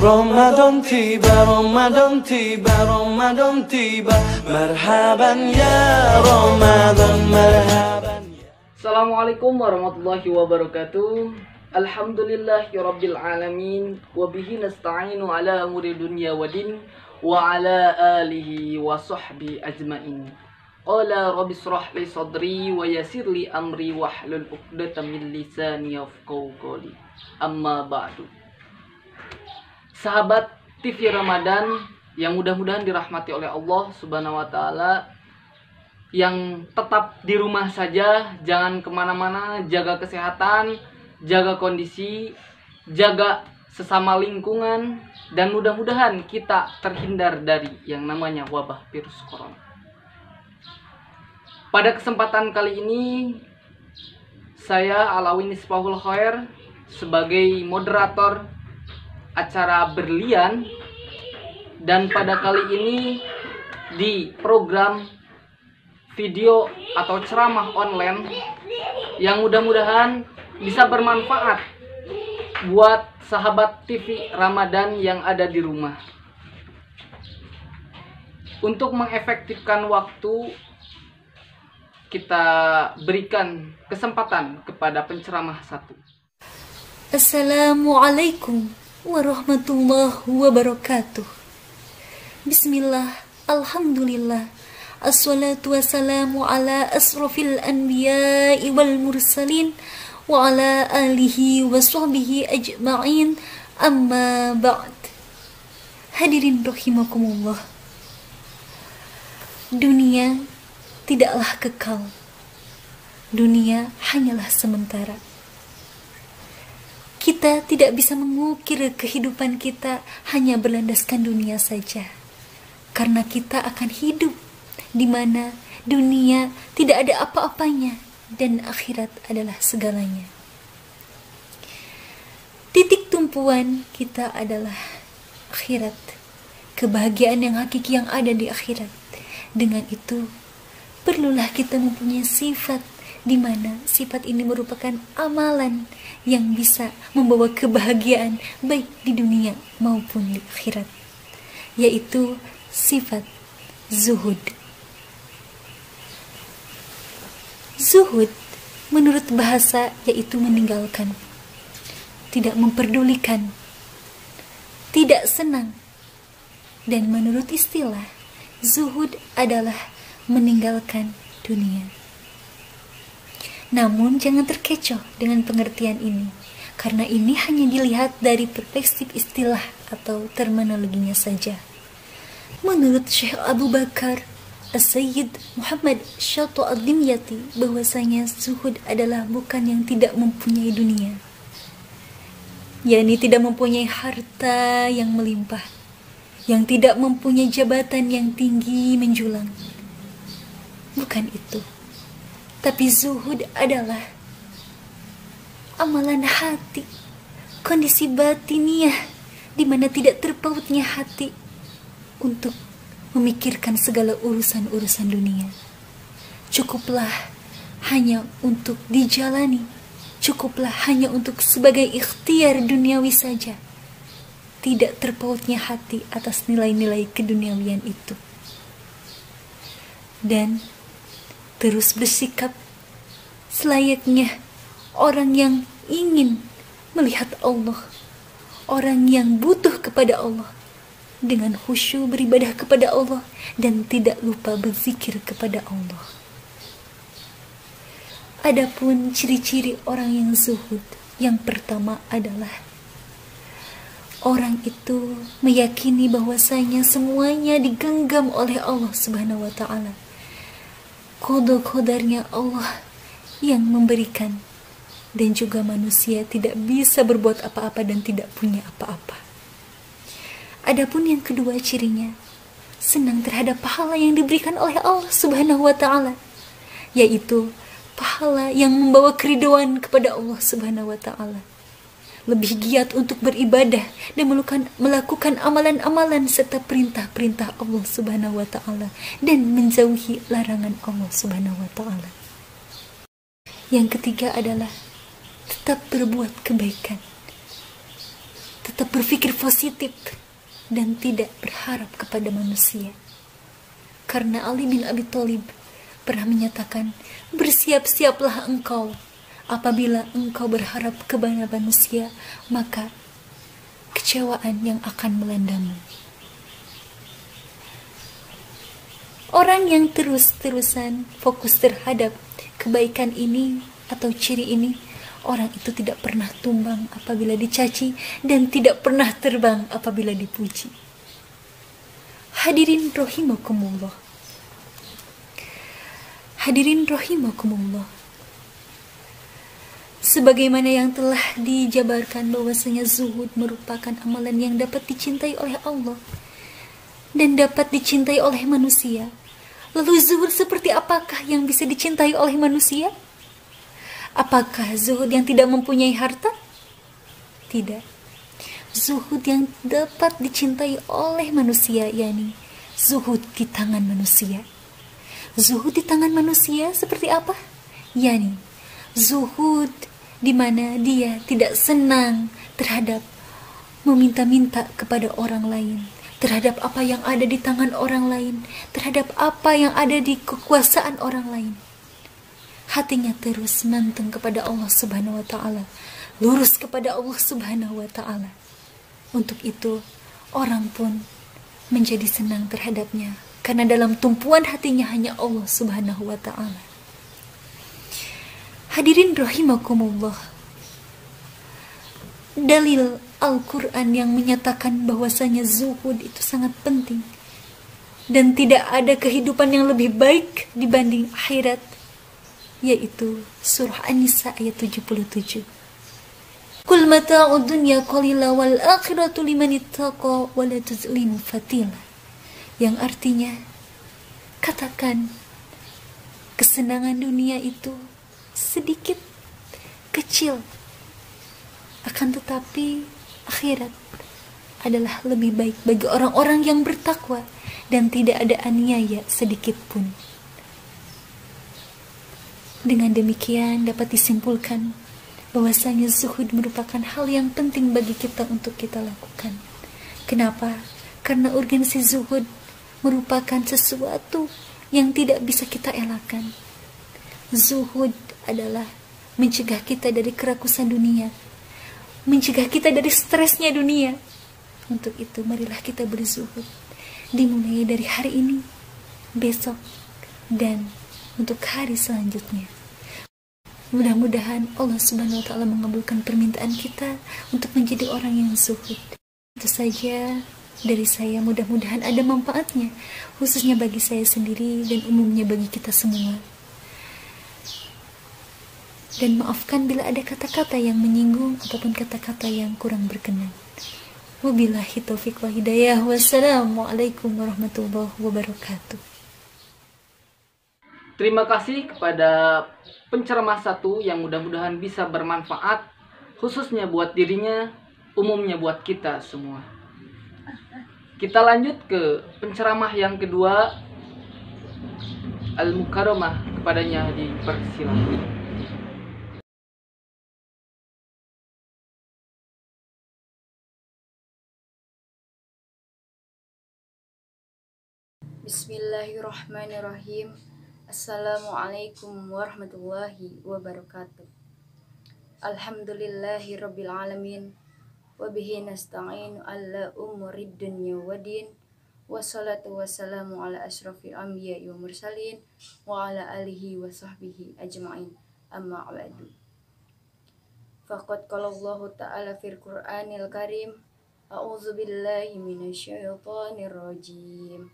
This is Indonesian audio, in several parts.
Ramadan tiba, Ramadan tiba, Ramadan tiba. Marhaban ya Ramadan, marhaban. Assalamualaikum warahmatullahi wabarakatuh. Alhamdulillahirabbil alamin wa bihi nasta'inu ala umuri dunya waddin wa ala alihi wa sahbihi ajmain. Qala rabbi shrah li sadri wa yassir li amri wahlul 'uqdatam min lisani yafqahu qawli. Amma ba'du. Sahabat TV Ramadan yang mudah-mudahan dirahmati oleh Allah Subhanahu wa taala, yang tetap di rumah saja, jangan kemana-mana, jaga kesehatan, jaga kondisi, jaga sesama lingkungan, dan mudah-mudahan kita terhindar dari yang namanya wabah virus corona. Pada kesempatan kali ini, saya Alawi Nisbahul Khair sebagai moderator acara Berlian, dan pada kali ini di program video atau ceramah online yang mudah-mudahan bisa bermanfaat buat sahabat TV Ramadan yang ada di rumah. Untuk mengefektifkan waktu, kita berikan kesempatan kepada penceramah satu. Assalamualaikum warahmatullahi wabarakatuh. Bismillah, alhamdulillah, assalatu wassalamu ala asrafil anbiya'i wal mursalin wa ala alihi wa sahbihi ajma'in, amma ba'd. Hadirin rahimakumullah, dunia tidaklah kekal. Dunia hanyalah sementara. Kita tidak bisa mengukir kehidupan kita hanya berlandaskan dunia saja, karena kita akan hidup di mana dunia tidak ada apa-apanya dan akhirat adalah segalanya. Titik tumpuan kita adalah akhirat, kebahagiaan yang hakiki yang ada di akhirat. Dengan itu, perlulah kita mempunyai sifat di mana sifat ini merupakan amalan yang bisa membawa kebahagiaan baik di dunia maupun di akhirat, yaitu sifat zuhud. Zuhud menurut bahasa yaitu meninggalkan, tidak memperdulikan, tidak senang, dan menurut istilah zuhud adalah meninggalkan dunia. Namun jangan terkecoh dengan pengertian ini, karena ini hanya dilihat dari perspektif istilah atau terminologinya saja. Menurut Syekh Abu Bakar As-Sayyid Muhammad Syaitu Ad-Dimyati, bahwasanya zuhud adalah bukan yang tidak mempunyai dunia, yakni tidak mempunyai harta yang melimpah, yang tidak mempunyai jabatan yang tinggi menjulang. Bukan itu. Tapi zuhud adalah amalan hati, kondisi batiniah di mana tidak terpautnya hati untuk memikirkan segala urusan-urusan dunia. Cukuplah hanya untuk dijalani, cukuplah hanya untuk sebagai ikhtiar duniawi saja. Tidak terpautnya hati atas nilai-nilai keduniawian itu. Dan terus bersikap selayaknya orang yang ingin melihat Allah, orang yang butuh kepada Allah, dengan khusyuk beribadah kepada Allah dan tidak lupa berzikir kepada Allah. Adapun ciri-ciri orang yang zuhud, yang pertama adalah orang itu meyakini bahwasanya semuanya digenggam oleh Allah Subhanahu wa taala. Qada-qadarnya Allah yang memberikan, dan juga manusia tidak bisa berbuat apa-apa dan tidak punya apa-apa. Adapun yang kedua cirinya, senang terhadap pahala yang diberikan oleh Allah Subhanahu wa taala, yaitu pahala yang membawa keridhaan kepada Allah Subhanahu wa taala. Lebih giat untuk beribadah dan melakukan amalan-amalan serta perintah-perintah Allah Subhanahu wa taala dan menjauhi larangan Allah Subhanahu wa taala. Yang ketiga adalah tetap berbuat kebaikan. tetap berpikir positif dan tidak berharap kepada manusia. Karena Ali bin Abi Thalib pernah menyatakan, bersiap-siaplah engkau apabila engkau berharap kepada manusia, maka kecewaan yang akan melandamu. Orang yang terus-terusan fokus terhadap kebaikan ini atau ciri ini, orang itu tidak pernah tumbang apabila dicaci dan tidak pernah terbang apabila dipuji. Hadirin rahimakumullah. Hadirin rahimakumullah. Sebagaimana yang telah dijabarkan bahwasanya zuhud merupakan amalan yang dapat dicintai oleh Allah dan dapat dicintai oleh manusia. Lalu zuhud seperti apakah yang bisa dicintai oleh manusia? Apakah zuhud yang tidak mempunyai harta? Tidak. Zuhud yang dapat dicintai oleh manusia, yakni zuhud di tangan manusia. Zuhud di tangan manusia seperti apa? Yani zuhud di mana dia tidak senang terhadap meminta-minta kepada orang lain, terhadap apa yang ada di tangan orang lain, terhadap apa yang ada di kekuasaan orang lain. Hatinya terus manteng kepada Allah Subhanahu wa taala, lurus kepada Allah Subhanahu wa taala. Untuk itu orang pun menjadi senang terhadapnya, karena dalam tumpuan hatinya hanya Allah Subhanahu wa ta'ala. Hadirin rahimakumullah. Dalil Al-Quran yang menyatakan bahwasanya zuhud itu sangat penting dan tidak ada kehidupan yang lebih baik dibanding akhirat, yaitu surah An-Nisa ayat 77. Qul mata'ud dunya qalila wal akhiratu liman ittaqa wa la tuzlimu fatila. Yang artinya, katakan, kesenangan dunia itu sedikit, kecil, akan tetapi akhirat adalah lebih baik bagi orang-orang yang bertakwa dan tidak ada aniaya sedikit pun. Dengan demikian dapat disimpulkan bahwasanya zuhud merupakan hal yang penting bagi kita untuk kita lakukan. Kenapa? Karena urgensi zuhud merupakan sesuatu yang tidak bisa kita elakkan. Zuhud adalah mencegah kita dari kerakusan dunia, mencegah kita dari stresnya dunia. Untuk itu marilah kita berzuhud, dimulai dari hari ini, besok, dan untuk hari selanjutnya. Mudah-mudahan Allah Subhanahu wa ta'ala mengabulkan permintaan kita untuk menjadi orang yang zuhud. Itu saja dari saya, mudah-mudahan ada manfaatnya, khususnya bagi saya sendiri dan umumnya bagi kita semua. Dan maafkan bila ada kata-kata yang menyinggung ataupun kata-kata yang kurang berkenan. Wabillahi taufiq wa hidayah. Wassalamualaikum warahmatullahi wabarakatuh. Terima kasih kepada penceramah satu yang mudah-mudahan bisa bermanfaat, khususnya buat dirinya, umumnya buat kita semua. Kita lanjut ke penceramah yang kedua, Al-Mukarramah, kepadanya dipersilakan. Bismillahirrahmanirrahim. Assalamualaikum warahmatullahi wabarakatuh. Alhamdulillahi rabbil alamin. Wabihi nasta'inu ala umurid dunya wadin. Wassalatu wassalamu ala ashrafil anbiya wa mursalin wa ala alihi wa sahbihi ajma'in. Amma ba'du. Faqad qala Allah ta'ala fil Qur'anil Karim, a'udzu billahi minasyaitonir rajim.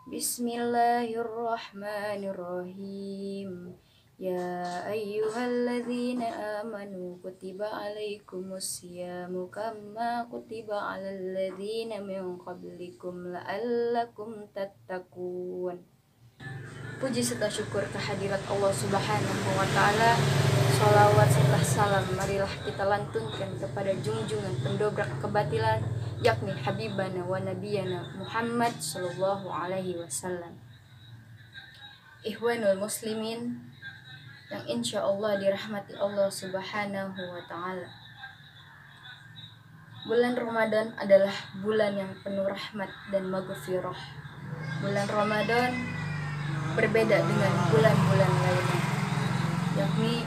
Bismillahirrahmanirrahim. Ya ayyuhalladzina amanu kutiba alaikumus siyamu kama kutiba alal ladzina min qablikum la'allakum tattaqun. Puji serta syukur kehadirat Allah Subhanahu wa ta'ala. Sholawat serta salam marilah kita lantunkan kepada junjungan pendobrak kebatilan, yakni Habibana wa Nabiyana Muhammad sallallahu alaihi wasallam. Ikhwanul muslimin yang insya Allah dirahmati Allah Subhanahu wa ta'ala. Bulan Ramadan adalah bulan yang penuh rahmat dan maghfirah. Bulan Ramadan berbeda dengan bulan-bulan lainnya, yakni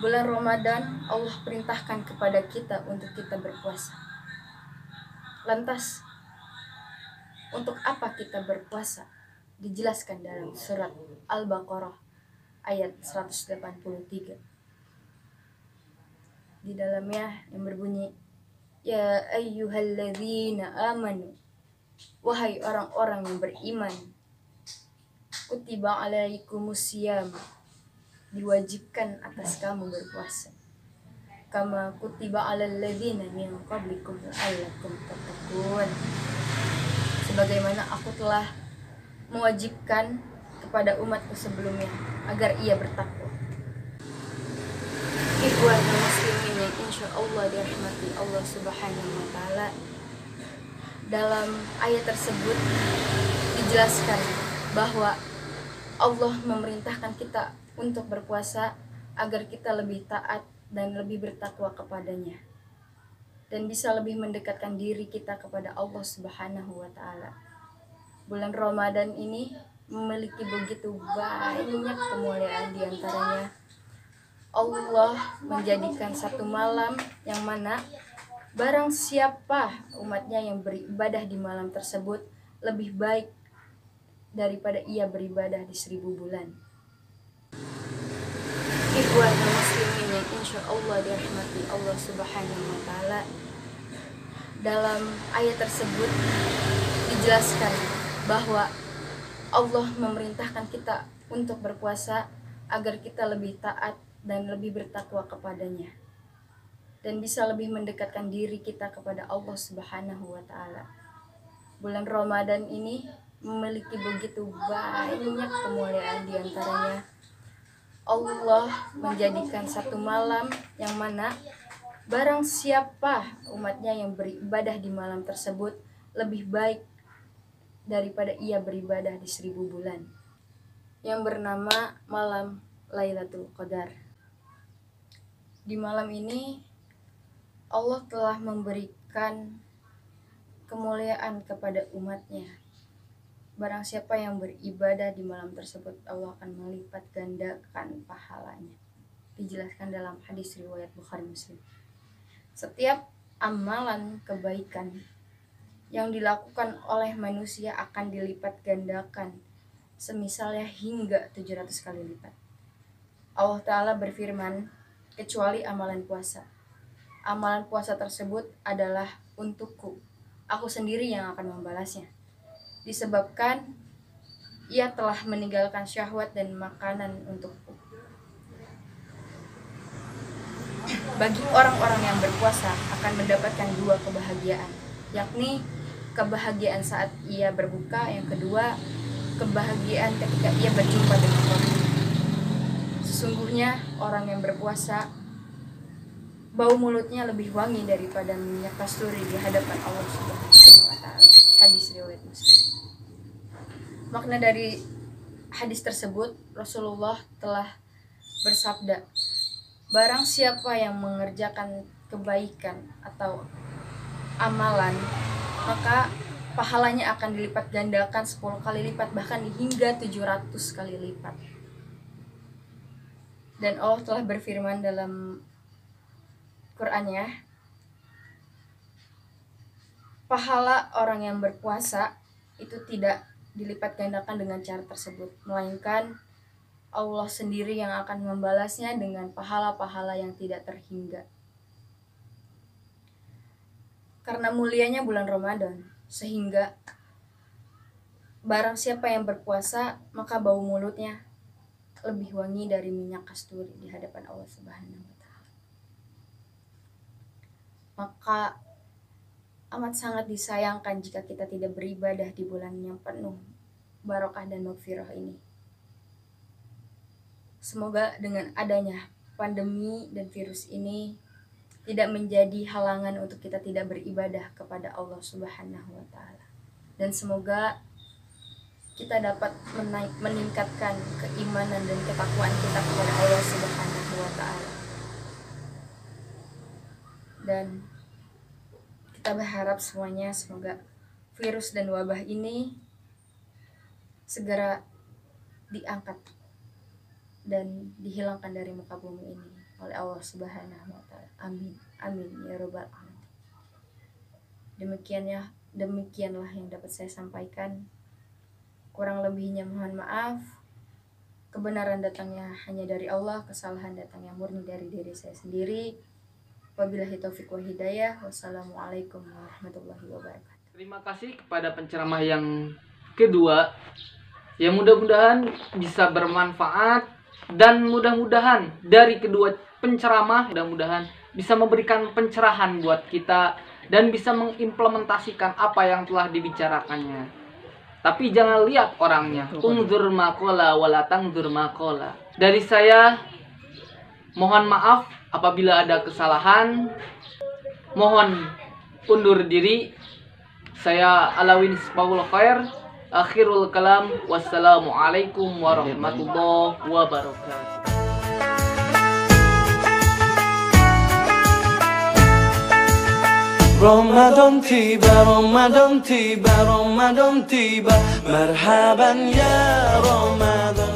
bulan Ramadan Allah perintahkan kepada kita untuk kita berpuasa. Lantas, untuk apa kita berpuasa? Dijelaskan dalam surat Al-Baqarah ayat 183. Di dalamnya yang berbunyi, Ya ayyuhalladzina amanu, wahai orang-orang yang beriman, kutiba alaikumusiyam, diwajibkan atas kamu berpuasa, kama kutiba alal ladzina min qablikum la'allakum tattaqun, sebagaimana aku telah mewajibkan kepada umatku sebelumnya agar ia bertakwa. Ikhwan muslimin yang insya Allah dirahmati Allah Subhanahu wa Ta'ala, dalam ayat tersebut dijelaskan bahwa Allah memerintahkan kita untuk berpuasa agar kita lebih taat dan lebih bertakwa kepadanya, dan bisa lebih mendekatkan diri kita kepada Allah Subhanahu wa Ta'ala. Bulan Ramadan ini memiliki begitu banyak kemuliaan, diantaranya Allah menjadikan satu malam yang mana barang siapa umatnya yang beribadah di malam tersebut lebih baik daripada ia beribadah di 1000 bulan. Ikhwan muslimin yang insya Allah dirahmati Allah Subhanahu wa Ta'ala, dalam ayat tersebut dijelaskan bahwa Allah memerintahkan kita untuk berpuasa agar kita lebih taat dan lebih bertakwa kepadanya, dan bisa lebih mendekatkan diri kita kepada Allah Subhanahu wa Ta'ala. Bulan Ramadan ini memiliki begitu banyak kemuliaan, diantaranya Allah menjadikan satu malam yang mana barang siapa umatnya yang beribadah di malam tersebut lebih baik daripada ia beribadah di 1000 bulan, yang bernama malam Lailatul Qadar. Di malam ini Allah telah memberikan kemuliaan kepada umatnya. Barang siapa yang beribadah di malam tersebut, Allah akan melipat gandakan pahalanya. Dijelaskan dalam hadis riwayat Bukhari Muslim. Setiap amalan kebaikan yang dilakukan oleh manusia akan dilipat gandakan, semisalnya hingga 700 kali lipat. Allah Ta'ala berfirman, kecuali amalan puasa. Amalan puasa tersebut adalah untukku. Aku sendiri yang akan membalasnya. Disebabkan ia telah meninggalkan syahwat dan makanan untukku. Bagi orang-orang yang berpuasa akan mendapatkan 2 kebahagiaan, yakni kebahagiaan saat ia berbuka, yang kedua kebahagiaan ketika ia berjumpa dengan Tuhan. Sesungguhnya orang yang berpuasa bau mulutnya lebih wangi daripada minyak kasturi di hadapan Allah Subhanahu wa Ta'ala. Hadis riwayat Muslim. Makna dari hadis tersebut, Rasulullah telah bersabda, barang siapa yang mengerjakan kebaikan atau amalan, maka pahalanya akan dilipat gandakan 10 kali lipat, bahkan hingga 700 kali lipat. Dan Allah telah berfirman dalam Qur'annya, pahala orang yang berpuasa itu tidak dilipat gandakan dengan cara tersebut, melainkan Allah sendiri yang akan membalasnya dengan pahala-pahala yang tidak terhingga. Karena mulianya bulan Ramadan, sehingga barang siapa yang berpuasa, maka bau mulutnya lebih wangi dari minyak kasturi di hadapan Allah Subhanahu wa Ta'ala. Maka amat sangat disayangkan jika kita tidak beribadah di bulan yang penuh barokah dan maghfirah ini. Semoga dengan adanya pandemi dan virus ini tidak menjadi halangan untuk kita tidak beribadah kepada Allah Subhanahu wa Ta'ala. Dan semoga kita dapat meningkatkan keimanan dan ketakwaan kita kepada Allah Subhanahu wa Ta'ala. Dan Kita berharap semuanya semoga virus dan wabah ini segera diangkat dan dihilangkan dari muka bumi ini oleh Allah Subhanahu wa Ta'ala. Amin. Amin ya rabbal alamin. Demikianlah yang dapat saya sampaikan. Kurang lebihnya mohon maaf. Kebenaran datangnya hanya dari Allah, kesalahan datangnya murni dari diri saya sendiri. Wabillahi taufiq wa hidayah. Wassalamualaikum warahmatullahi wabarakatuh. Terima kasih kepada penceramah yang kedua, yang mudah-mudahan bisa bermanfaat, dan mudah-mudahan dari kedua penceramah mudah-mudahan bisa memberikan pencerahan buat kita dan bisa mengimplementasikan apa yang telah dibicarakannya. Tapi jangan lihat orangnya. Unzur maqala wala tangzur maqala. Dari saya mohon maaf apabila ada kesalahan. Mohon undur diri. Saya Alawin Ismaul Khair. Akhirul kalam. Wassalamualaikum warahmatullahi wabarakatuh. رمضان تيبا رمضان تيبا رمضان تيبا مرحبا يا رمضان